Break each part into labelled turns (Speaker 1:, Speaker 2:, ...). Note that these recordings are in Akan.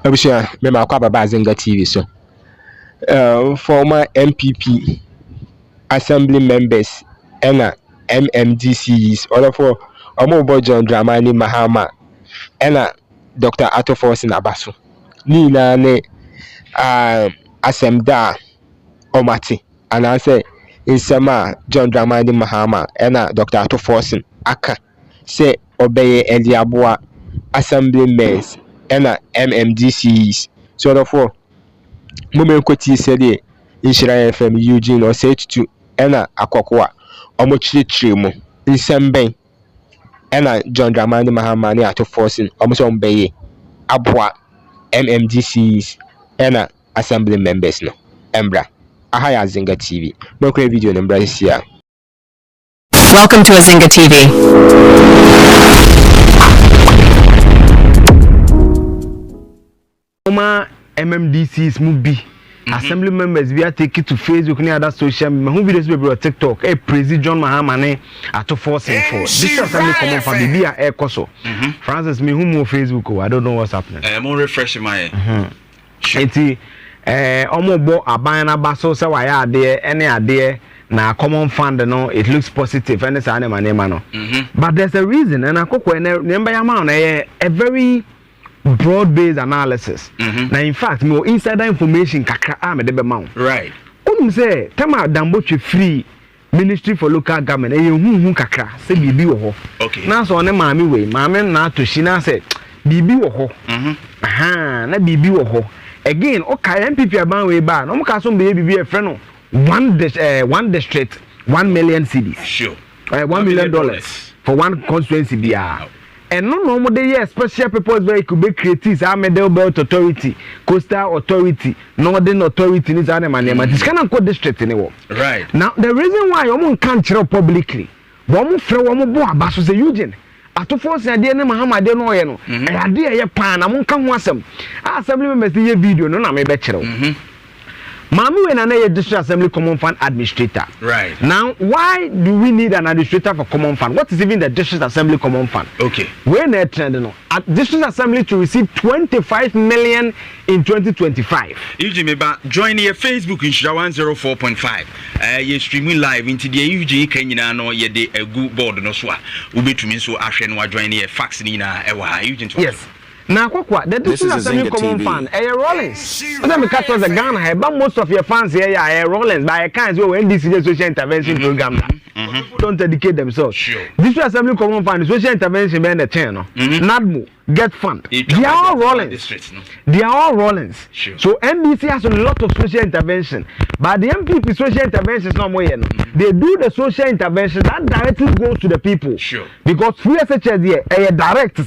Speaker 1: Abusha, me ma kwa baba Zinga TV so. Former MPP Assembly members and MMDCEs all of Omo John Dramani Mahama and Dr. Forson Abasu. Ni na ne Asemda Omati and I say in Sama John Dramani Mahama and Dr. Forson Aka say obey Eliabua Assemblymen and MMDCEs. So therefore, moment kwati said in Shira FM Eugene or say to Ena Akokwa Omochiri mu Nsemben Ena John Dramani Mahama ni ato Forson Omoso Mbeye Abwa MMDCs Ena Assembly members no Embra Ahaya Zinga TV Mokre video Embra here.
Speaker 2: Welcome to Zinga TV.
Speaker 3: MMDCs mubi Assembly members we are taking to Facebook and other social media. Who videos we on TikTok? President John Mahama ne ato Forson for. This assembly common from the Bia Air Koso. Francis me who more Facebook. I don't know what's happening.
Speaker 4: I'm more refreshing my.
Speaker 3: Enti omo bo abana baso se wa ya ade ene ade na common fund no it looks positive and say na no. But there's a reason and akoko remember ya ma na a very broad-based analysis. Now, in fact, more insider information kakra me debe ma.
Speaker 4: Right.
Speaker 3: Say, tema damboche free Ministry for Local Government. Hu kakra say bibi wo ho.
Speaker 4: Okay.
Speaker 3: Na so ne maami we, maami na to shi na say bibi wo ho. Aha, na bibi wo ho. Again, okay, NPP aban we ba. No mo ka so be bibi e frɛ no one district 1 million cedis.
Speaker 4: Sure.
Speaker 3: $1 million for one constituency bia. And no more the special purpose vehicle be created as Middle Belt Authority, Coastal Authority, Northern Authority, this kind of district anymore.
Speaker 4: Right.
Speaker 3: Now the reason why you can't share publicly, one friend, one boy, Basu say Eugene. Ato Forson ade na Mahama de no ye no. Ade ye pan na mon ka ho asem. Assembly members ye video no na me be kire wo. Mami we na na district assembly common fund administrator.
Speaker 4: Right.
Speaker 3: Now, why do we need an administrator for common fund? What is even the district assembly common fund?
Speaker 4: Okay.
Speaker 3: We're not trending no. At district assembly to receive 25 million in 2025.
Speaker 4: UG me ba join your Facebook in Shira 104.5. You streaming live into the UG Kenya no ye de a good board no so a ubetumi so ahwe no join your fax ni na e wa UG.
Speaker 3: Yes. Now, the district assembly common fund, Rollins. Let me catch us a Ghana, but most of your fans here are Rollins by a kind of NDC social intervention program. Don't educate themselves.
Speaker 4: Sure.
Speaker 3: District assembly common fund, social intervention, the channel. NADMO, get fund. They are all Rollins. They are all Rollins.
Speaker 4: Sure.
Speaker 3: So NDC has a lot of social intervention, but the MPP social intervention is not more. They do the social intervention that directly goes to the people.
Speaker 4: Sure.
Speaker 3: Because free SHS here, a direct,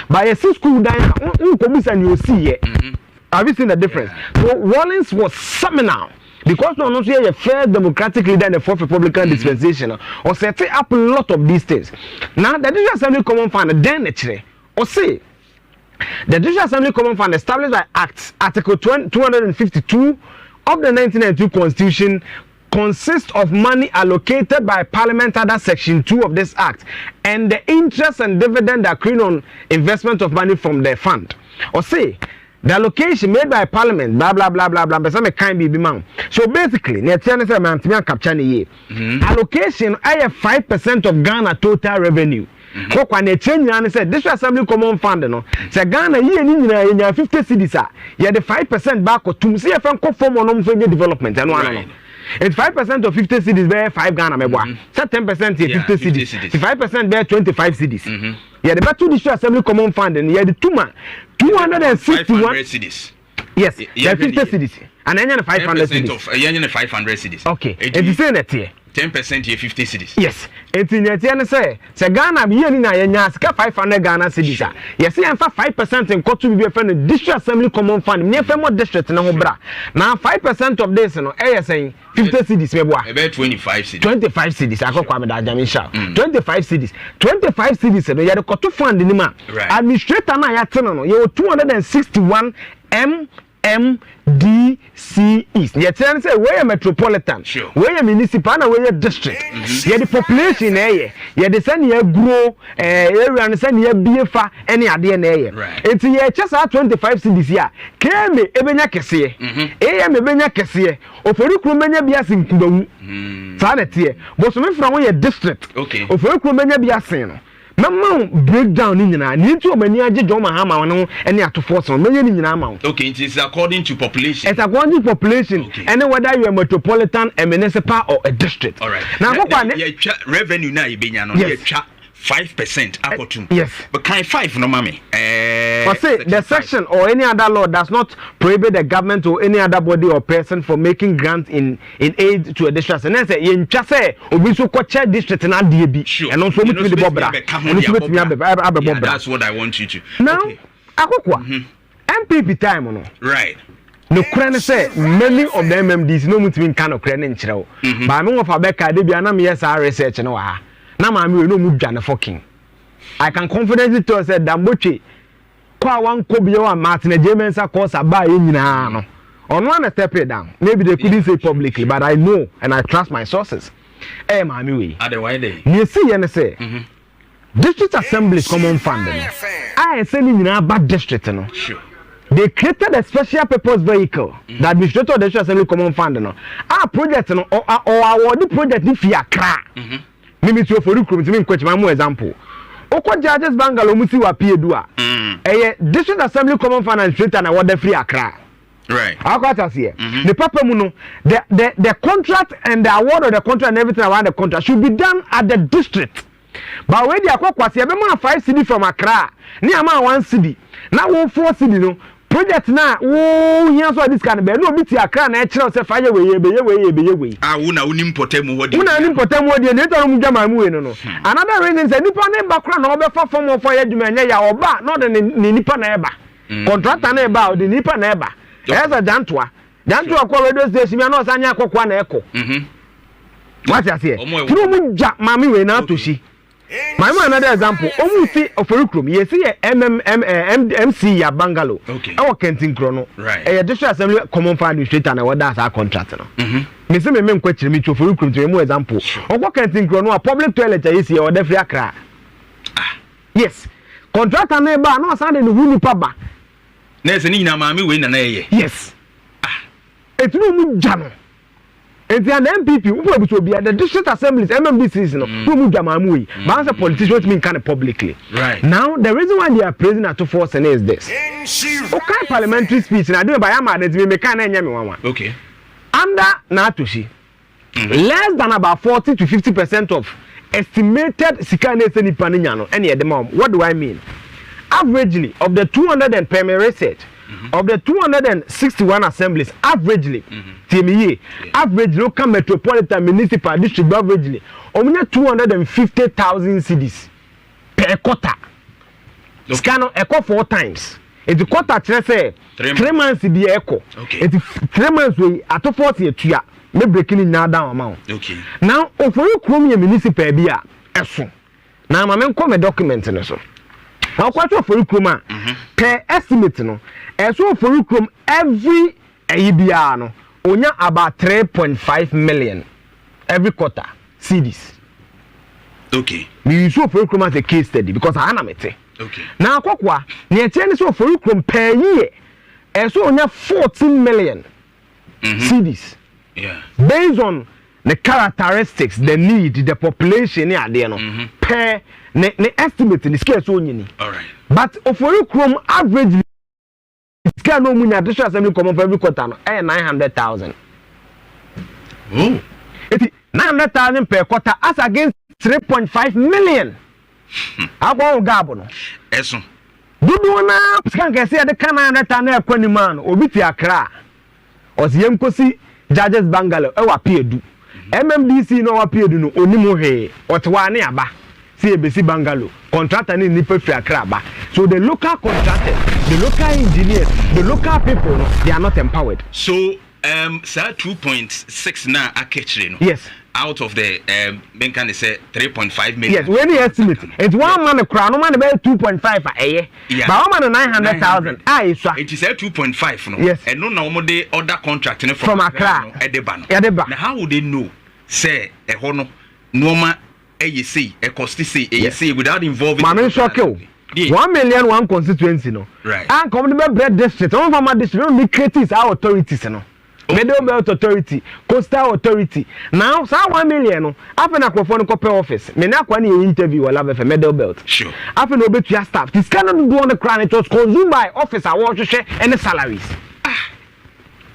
Speaker 3: by a school diner, and you see it. Have you seen the difference? Yeah. So Rollins was seminal. Because no one a fair democratic leader in the fourth Republican dispensation, or setting up a lot of these things. Now, the District Assembly Common Fund, then actually, or say, the District Assembly Common Fund established by Act, Article 252 of the 1992 Constitution, consists of money allocated by Parliament under Section 2 of this Act, and the interest and dividend accruing on investment of money from the fund. Or say, the allocation made by Parliament, blah blah blah blah blah, but some kind be man. So basically, allocation I have 5% of Ghana total revenue. When they change and said this assembly common fund no. Say Ghana ye 50 cedis you the 5% back or to see if I'm form on development and one. It's 5% of 50 cedis bear 5 Ghana meboa. Say 10% here 50 cedis. 5% bear 25 cedis. Yeah, the battle district assembly common fund and yeah the 261
Speaker 4: cedis.
Speaker 3: Yes, yeah, 50 cedis. And then 500
Speaker 4: cedis. 500 cedis.
Speaker 3: Okay. It's the same here.
Speaker 4: 10% here 50 cedis.
Speaker 3: Yes. It's in the say Ghana be ni na yenya 500 Ghana cedis. Yes, and 5% in Kotu be friend district assembly common fund. Me more district na ho bra. Now 5% of this no saying 50 cedis meboa.
Speaker 4: About 25 cedis. 25
Speaker 3: cedis akokwa me da jami sha. 25 cedis. 25 cedis no ya the Kotu fund ni ma. Administrator na ya tene no you 261 M MMDCEs. You tell say where metropolitan, where municipal, and where district. Yeah, the population area. Yeah, the send you grow area and send you BFA any idea area. It's yeah just 25 cities here. Came ebenya kese. AM ebenya kese. Ofori kromenya biasin kubawu. Sanete. But so me from your district.
Speaker 4: Okay.
Speaker 3: Ofori kromenya biasin no. Mama breakdown ni nyina ni nti o mani age John Mahama no ene ato Forson many ni nyina ma.
Speaker 4: Okay, it is according to population.
Speaker 3: It's according to population. Okay. And whether you are metropolitan, a municipal or a district.
Speaker 4: All right.
Speaker 3: Now
Speaker 4: revenue na ibenya no ye twa 5% akotun.
Speaker 3: Yes.
Speaker 4: But kind 5 no mami.
Speaker 3: But say the section or any other law does not prohibit the government or any other body or person from making grants in aid to a district. And then say in say obi so kwacha district na de bi. And also with the bobra.
Speaker 4: That's what I want you to.
Speaker 3: Now akokwa MPP time no.
Speaker 4: Right.
Speaker 3: No crane say many of the MMDs no mutimi kan no crane nkyerɛw. Ba me wofa beka de bia na me yes research no wa. Na ma me no mu dwane fucking. I can confidently tell say Damboche kwa wan ko biye wa Martin Jemensa course aba ye nyina no. Ono na step it down. Maybe they couldn't say publicly, but I know and I trust my sources. Eh ma me we.
Speaker 4: Ade why dey?
Speaker 3: You see you say. District Assembly's common fund no. I say ni nyina ba district no.
Speaker 4: Sure.
Speaker 3: They created a special purpose vehicle that we should to the District Assembly common fund no. Our project no or our project if you Accra. Mimi to for recruit me kwetch my example. Oko judges bangalo musi wa piedu a. District Assembly common fund and straight and award free Accra.
Speaker 4: Right.
Speaker 3: Akwata here. The papa mu no the contract and the award of the contract and everything around the contract should be done at the district. But when they akwa se be ma 5 cedi from Accra, ni ama 1 cedi. Na wo 4 cedi no project na wo hia so this kind be no bi ti Accra na e kire se fa ye we
Speaker 4: ah wo na unim potem wo
Speaker 3: de wo na nim potem wo de ne to mu dwama mu we no another reason say nipa na ba kra na obefa form of ya dwuma nya ya oba no de ne nipa na eba contractor na eba o de nipa na eba eza jantoa kwa radio station me na osanya akokwa na eko what you say tru mu dwa mami we na atoshi. My another example, Omuti of Urukrum, you see MC ya Bangalo.
Speaker 4: Okay.
Speaker 3: Our Kenting Chrono.
Speaker 4: Right.
Speaker 3: A district assembly common fund administrator and what that's our contract. Miss me question me to Urukrum to more example. Or what Kenting Chrono, a public toilet is here or the free Accra. Yes. Contract and neighbor, no Sunday the Wuni Paba.
Speaker 4: There's an ina mami win an aye.
Speaker 3: Yes. It's no jam. And the MPP who will be at the district assemblies, MMDCEs, who move Jamamui, but as a politician, what mean kind of publicly.
Speaker 4: Right.
Speaker 3: Now, the reason why they are praising at Forson is this. Okay, parliamentary speech, and I do by Yama, that's me,
Speaker 4: okay.
Speaker 3: Under Natushi, less than about 40 to 50% of estimated Sikane Seni Panignano, any at the moment. What do I mean? Averagely, of the 200 and primary research, of the 261 assemblies, averagely, average local metropolitan municipal district averagely, only 250,000 cedis per quarter. Scan echo 4 times. It's a quarter, say 3 months be echo. It's 3 months we at 40 year. Me breaking in now down amount.
Speaker 4: Okay.
Speaker 3: Now, if you come municipal be a now, my man come a document in so. Now, quite for you come per estimate no. And so for you come every ABR no. Onya about 3.5 million every quarter CDs.
Speaker 4: Okay.
Speaker 3: We use for you as a case study because I am it.
Speaker 4: Okay.
Speaker 3: Now, Kokwa, near change so for you per year. And so onya 14 million CDs.
Speaker 4: Yeah.
Speaker 3: Based on the characteristics, the need, the population near there no per the estimate in the scale so nyini.
Speaker 4: All right.
Speaker 3: But for you come average scale no munya district assembly come for every quarter no 900,000.
Speaker 4: Oh.
Speaker 3: It 900,000 per quarter as against 3.5 million. Agwa gabo no.
Speaker 4: Eso.
Speaker 3: Dudu na scan can say the 900,000 e kwani man obi ti Accra. Osiyem kosi judges Bangalo e wa piedu. MMDC no wa piedu no onimu he. Otwa ne aba. See ebesi Bangalo. Contractor ni nipa fi Accra ba. So the local contractors, the local engineers, the local people, no, they are not empowered.
Speaker 4: So sir 2.6 na akechire no.
Speaker 3: Yes.
Speaker 4: Out of the ben can say 3.5 million.
Speaker 3: Yes, when you estimate it's one man a crown, man about 2.5 a year. But one man 900,000.
Speaker 4: It is 2.5 no.
Speaker 3: Yes.
Speaker 4: And no normal day other contract
Speaker 3: from Accra.
Speaker 4: Now how would they know? Say a hono normal you see a cost say you see without involving.
Speaker 3: Mama shock you. 1 million one constituency no.
Speaker 4: Right.
Speaker 3: And come the bread district. One from my district we create our authorities no. Middle Belt Authority, Coastal Authority. Now, so 1 million. No, after na phone copy office. Me na kwani interview wala be for Middle Belt.
Speaker 4: Sure.
Speaker 3: After no be to your staff. This cannot do on the crown. It was consumed by officer. What to share any salaries.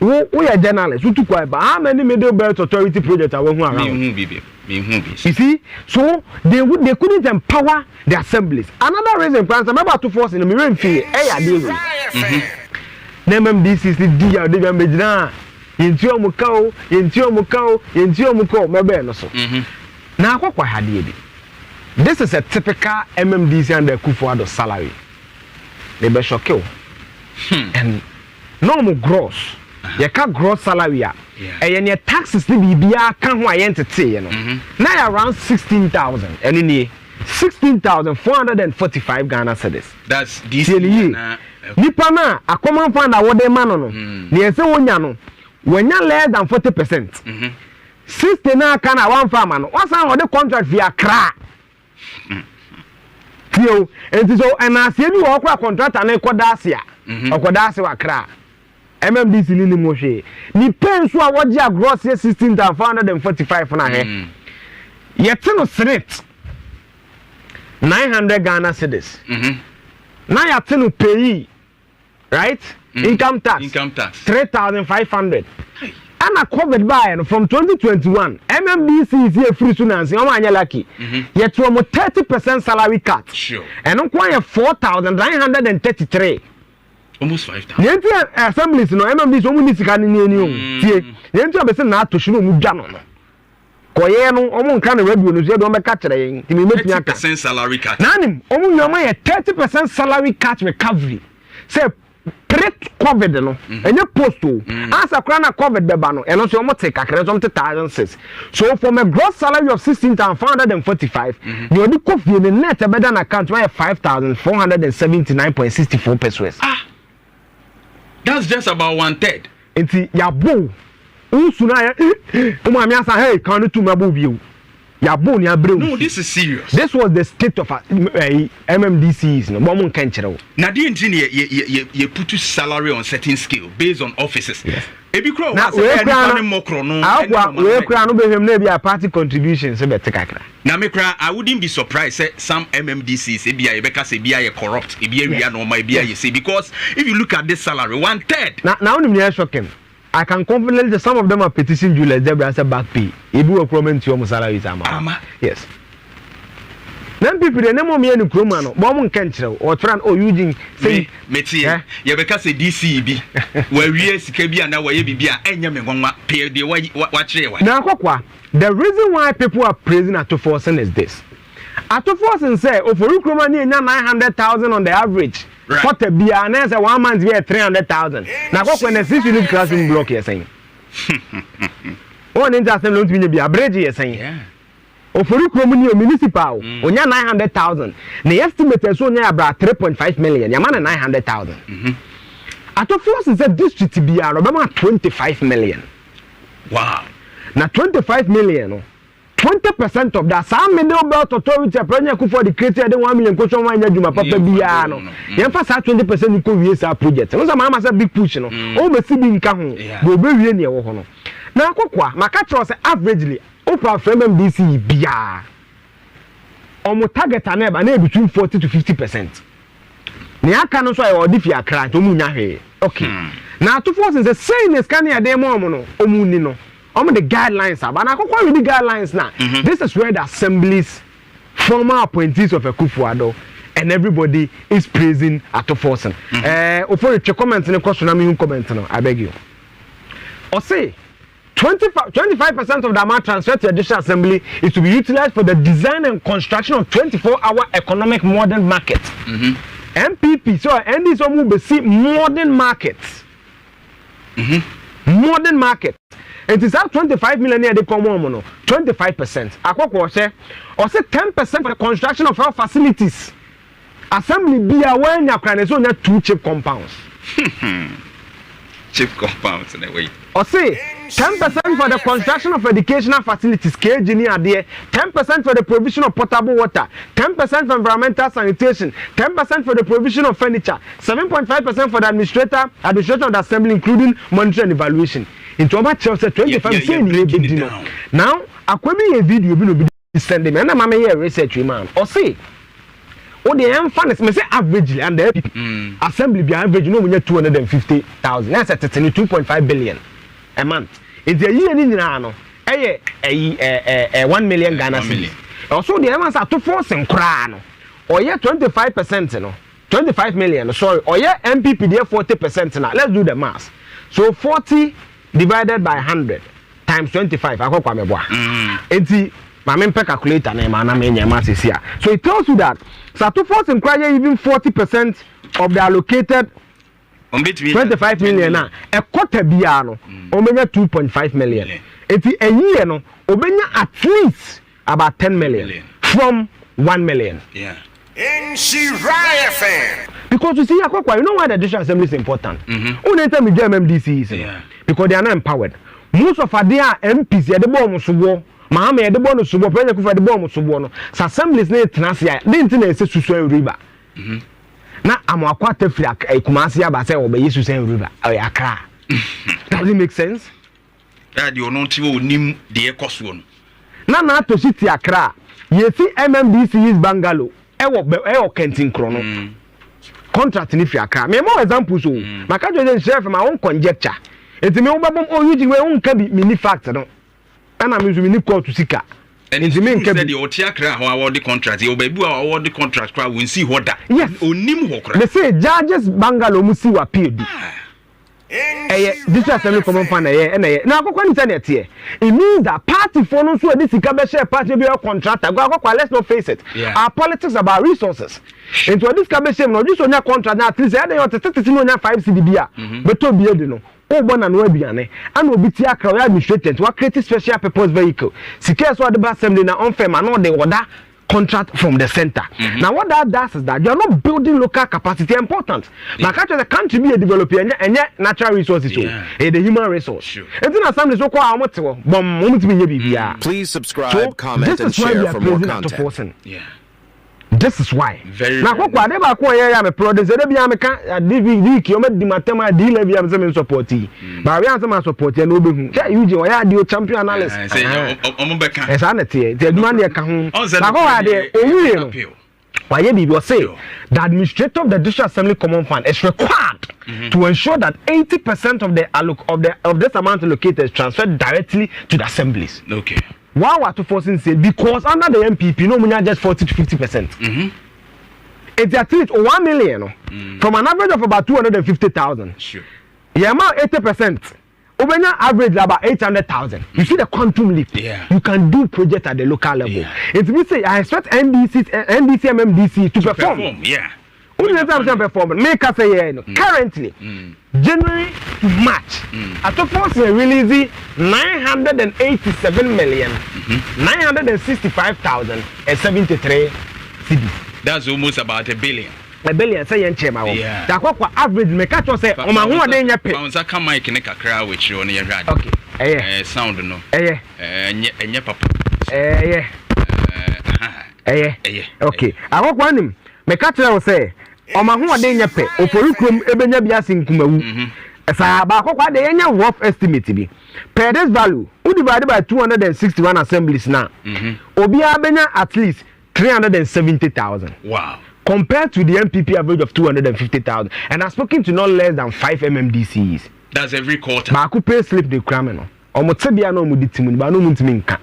Speaker 3: We are journalists. We took quite. But how many Middle Belt Authority projects are working around?
Speaker 4: You
Speaker 3: see, so they couldn't empower the assemblies. Another reason, for example, about to force in the mirror fee. MMDCEs the dia de ambejina. Yentio mukao mebe no so. Na akwa hade bi. This is a typical MMDC and the Kufuado salary. They be shock you. And normal gross. You can gross salary a. And your taxes ni bibia kan ho ayentete you know. Now around 16,000. And in 16,445 Ghana cedis.
Speaker 4: That's this
Speaker 3: nipa na akoma fund awode ma no no. Ne ese wonya no. When you less than 40%, 60 na kana one farmer no. What's on the contract via Accra? You and so and as you work contract and Equadasia, Equadasia Accra. MMDC ni moshe. Ni pen so awodja gross 16,445 na he. Yet no senate 900 Ghana cedis. Now you have to pay, right? Income tax 3,500. And I covered by from 2021. MMDC is here free students. You are lucky. Yet from 30% salary cut.
Speaker 4: Sure.
Speaker 3: And I'm quite 4,933.
Speaker 4: Almost 5,000.
Speaker 3: The assemblies no MMDC only can in you. The entire not to show Mujano. Koyeno, almost kind of review, you don't make
Speaker 4: 30% salary cut.
Speaker 3: Nanim, almost your money 30% salary cut recovery. Say pre-COVID no, and you post to as a crown COVID bebano, and also almost take a credit on 1,006. So from a gross salary of 16,445, you do coffee in the net a better account where 5,479.64 pesos.
Speaker 4: That's just about 1/3.
Speaker 3: It's yabo. Usuna hey, can you to my view? Yabo ni abreu.
Speaker 4: No, this is serious.
Speaker 3: This was the state of MMDCEs. No, Bomun Kenchero.
Speaker 4: Now, the engineer, you put your salary on certain scale based on offices. Yes. If you crow, now we party contributions. Now, I wouldn't be surprised. Some MMDCs, corrupt, because if you look at this salary, 1/3.
Speaker 3: Now, I'm shocking. I can confidently say some of them are petitioning Julius Debra as a back pay. If you are promising to your salaries, yes. Then people, the name of me and Krumano, Bomon Kenchel, or Tran or Eugene say,
Speaker 4: Metia, you because a DCB, where we are Kabia and our ABB, and Yaman pay the watch.
Speaker 3: Now, the reason why people are praising Ato Forson is this. Ato Forson say, oh, for Ukromani, 900,000 on the average. Right. What a be an answer 1 month we 300,000. Now what when a 6 unit classroom block you're saying? One interesting loan to be a bridge you're saying.
Speaker 4: Yeah.
Speaker 3: Or for you municipal, on your 900,000. The estimate is only about 3.5 million. Your man 900,000. At the first is a district to be about 25 million.
Speaker 4: Wow.
Speaker 3: Now 25 million. 20% of that some Middle Belt Authority project for the created 1 million question one year Juma Papa Biano. You first 20% you could use our project. So Mama said big push no. Oh me see bin ka ho. Go be wie ne wo ho no. Na akokwa maka tro say averagely opa from MMDC bia. Omo target na be between 40 to 50%. Ne aka no so e odi fi akra to mu nya hwe. Okay. Na to force say saying is can ya dem omo no omu ni no. The guidelines are, but I can't the guidelines now. This is where the assemblies, former appointees of a Kufuado, and everybody is praising Ato Forson. For your comments in the question, I'm comment no, I beg you. Or say 25% of the amount transferred to the Judicial Assembly is to be utilized for the design and construction of 24-hour economic modern markets. MPP, so and this will see modern markets. modern market. It is at 25 million they come on, 25%. Akoko say, or say 10% for the construction of our facilities. Assembly be aware na krane so na 2 cheap compounds.
Speaker 4: Cheap compounds in a way.
Speaker 3: Or say 10% for the construction of educational facilities, engineer there, 10% for the provision of potable water, 10% for environmental sanitation, 10% for the provision of furniture, 7.5% for the administration of the assembly, including monitoring and evaluation. Into about 25%. Now, I could be a video be sending me, and I'm a research man. Or say, the emphasis may say averagely, and the assembly be average, no, we need 250,000. That's at 2.5 billion a month. It's a year in Nano, 1 million Ghana cedis. Also, the amounts are to Forson crown, or 25%, no, 25 million, sorry, or MPP there 40% now. Let's do the math. So 40 divided by 100 times 25. I hope I'm a boy. My main calculator name and here. So it tells you that Satu Forson cry even 40% of the allocated 25 million now. A quarter biano, omenya 2.5 million. If a year no, omenya at least about 10 million from 1 million.
Speaker 4: Yeah.
Speaker 3: Because you see, you know why the district assembly is important. Only time we get MMDCEs, because they are not empowered. Most of their MPs, they are the bomb Mahama the bonus subo president for the bomb subo no assemblies na tenasia dey ntina ese susu river na amakwata fliak ekumasi aba say obe yesu river Accra. Does it make sense?
Speaker 4: That you not onim de ekoso no
Speaker 3: na to city Accra yesi MMDCEs bungalow e Kentin Krono contract ni fi Accra me more examples so maka just share from my own conjecture enti me ubabom oyuji we unka bi mini fact no. And I'm using the call to Sika.
Speaker 4: And it's mean the Otiakra who award the contract, you baby award the contract, crowd will see what that.
Speaker 3: Yes, they say judges bungalow musi wa PhD. This assembly common fund now go internet here. It means that party for no so this share party be a contractor. Let's not face it. Our politics about resources. Into this share no this on your contract now at least they want to 5 CDB. But to be no. Oh, born and webiane, and will be Tiaka administrated to create a special purpose vehicle. Secures what the assembly now on fair man, they order contract from the center. Now, what that does is that you are not building local capacity important. But actually, the country be a developer and yet natural resources, the human resource. It's an assembly so called
Speaker 5: Please subscribe, comment, and share for more content.
Speaker 3: This is why. Now, what never acquire a producer, be a DVD, you met the Matema deal of your support. But we answer my support and Ubu. You are your champion analyst. As sanity, the money account. Why you will say the administrator of the District Assembly Common Fund is required to ensure that 80% of this amount allocated is transferred directly to the assemblies.
Speaker 4: Okay.
Speaker 3: Why what to Forson say? Because under the MPP, no money just 40 to 50%. It's at least 1 million from an average of about 250,000.
Speaker 4: Sure.
Speaker 3: Yeah, amount 80%. Ubenya average about 800,000. You see the quantum leap.
Speaker 4: Yeah.
Speaker 3: You can do project at the local level.
Speaker 4: Yeah.
Speaker 3: It means say I expect MMDC to perform.
Speaker 4: Yeah.
Speaker 3: Only time perform. Make us say currently. January to March, at the Forson releasing 965,073 cedis.
Speaker 4: That's almost about $1 billion.
Speaker 3: $1 billion, say yen chema. Yeah. That what average me catch say o ma hu ade nya pe.
Speaker 4: Bounce aka mic ne kakra with you on your radio.
Speaker 3: Okay.
Speaker 4: Sound no. Enye papa.
Speaker 3: Okay. I work one him. Me catch say o ma hu ade nya pe. O porukrom ebenya bia sinkumawu. Esa ba akwa de nya rough estimate bi. Per this value, we divided by 261 assemblies now. Obi abenya at least 370,000.
Speaker 4: Wow.
Speaker 3: Compared to the MPP average of 250,000. And I've spoken to not less than 5 MMDCEs.
Speaker 4: That's every quarter.
Speaker 3: But I could pay slip the criminal. Omo tebia no mu ditimu, but no muntimi nka.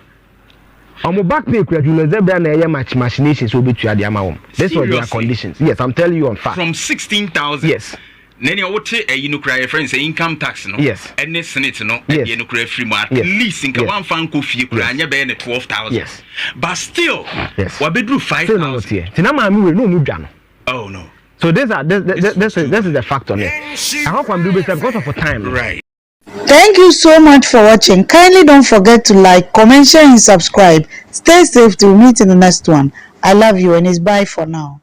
Speaker 3: Omo back pay gradually zebra na eye machinations will be to the amount. This was their conditions. Yes, I'm telling you on fact.
Speaker 4: From 16,000.
Speaker 3: Yes.
Speaker 4: Nene wote you know cry friends income tax no.
Speaker 3: Yes.
Speaker 4: And Senate no.
Speaker 3: Yes.
Speaker 4: You know cry free at least in one fan ko fie kura anya be na 12,000.
Speaker 3: Yes.
Speaker 4: But still.
Speaker 3: Yes.
Speaker 4: Wa bedru 5,000.
Speaker 3: Tina ma mi we no mu dwa no.
Speaker 4: Oh no.
Speaker 3: So this is the fact on it. I hope I'm doing better because of time.
Speaker 4: Right.
Speaker 6: Thank you so much for watching. Kindly don't forget to like, comment, share, and subscribe. Stay safe till we meet in the next one. I love you, and it's bye for now.